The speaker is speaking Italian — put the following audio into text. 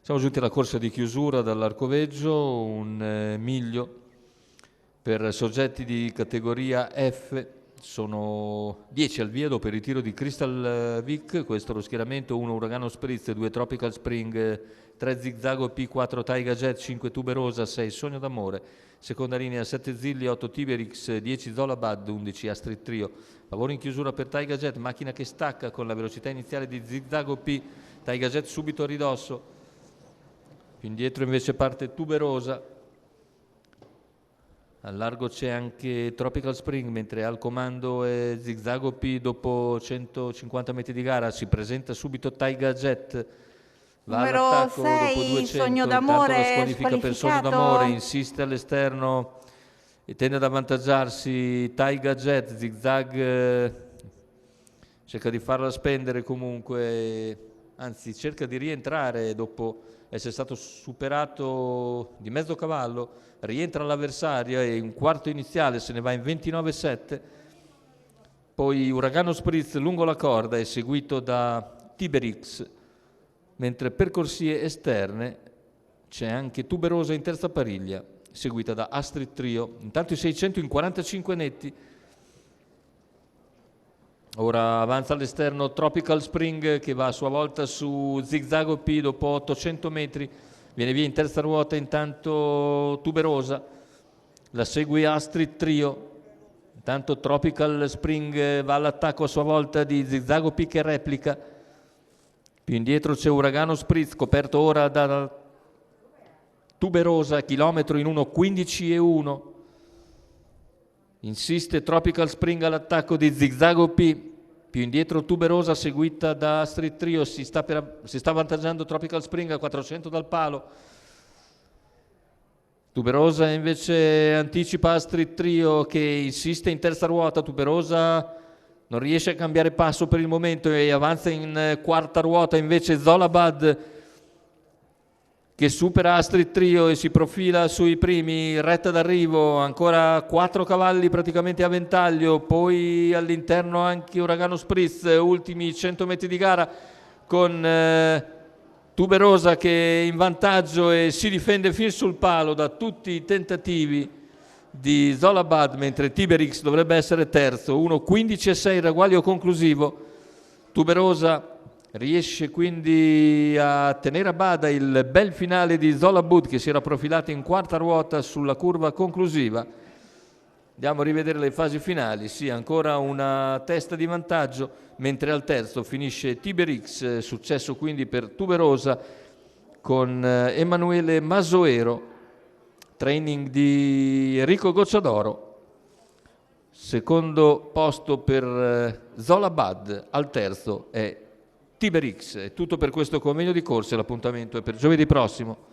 Siamo giunti alla corsa di chiusura dall'Arcoveggio, un miglio per soggetti di categoria F. Sono 10 al via dopo il ritiro di Crystal Vic. Questo è lo schieramento: 1 Uragano Spritz, 2 Tropical Spring, 3 Zigzago P, 4 Taiga Jet, 5 Tuberosa, 6 Sogno d'Amore. Seconda linea 7 Zilli, 8 Tiberix, 10 Zolabad, 11 Astrid Trio. Lavoro in chiusura per Taiga Jet, macchina che stacca con la velocità iniziale di Zigzago P. Taiga Jet subito a ridosso. Più indietro invece parte Tuberosa. Al largo c'è anche Tropical Spring, mentre al comando è Zigzago P. Dopo 150 metri di gara si presenta subito Taiga Jet. Va all'attacco dopo 200. Sogno Intanto d'Amore la squalifica per Sogno d'Amore, insiste all'esterno e tende ad avvantaggiarsi Taiga Jet. Zigzag cerca di farla spendere comunque, anzi cerca di rientrare dopo essere stato superato di mezzo cavallo. Rientra l'avversaria e in quarto iniziale se ne va in 29,7. Poi Uragano Spritz lungo la corda è seguito da Tiberix, mentre per corsie esterne c'è anche Tuberosa in terza pariglia, seguita da Astrid Trio. Intanto i 600 in 45 netti. Ora avanza all'esterno Tropical Spring, che va a sua volta su Zigzago P dopo 800 metri. Viene via in terza ruota intanto Tuberosa, la segue Astrid Trio. Intanto Tropical Spring va all'attacco a sua volta di Zigzago P che replica. Più indietro c'è Uragano Spritz, coperto ora da Tuberosa, chilometro in 1:15,1. Insiste Tropical Spring all'attacco di Zigzago P. Più indietro Tuberosa seguita da Astrid Trio. Si sta avvantaggiando Tropical Spring a 400 dal palo. Tuberosa invece anticipa Astrid Trio che insiste in terza ruota. Tuberosa non riesce a cambiare passo per il momento e avanza in quarta ruota invece Zolabad, che supera Astrid Trio e si profila sui primi, retta d'arrivo, ancora 4 cavalli praticamente a ventaglio. Poi all'interno anche Uragano Spritz, ultimi 100 metri di gara con Tuberosa che è in vantaggio e si difende fin sul palo da tutti i tentativi di Zolabad, mentre Tiberix dovrebbe essere terzo. 1:15,6 ragguaglio conclusivo. Tuberosa riesce quindi a tenere a bada il bel finale di Zolabud, che si era profilato in quarta ruota sulla curva conclusiva. Andiamo a rivedere le fasi finali. Sì, ancora una testa di vantaggio, mentre al terzo finisce Tiberix. Successo quindi per Tuberosa con Emanuele Masoero, training di Enrico Gocciadoro. Secondo posto per Zolabad, al terzo è Tiberix. È tutto per questo convegno di corse, l'appuntamento è per giovedì prossimo.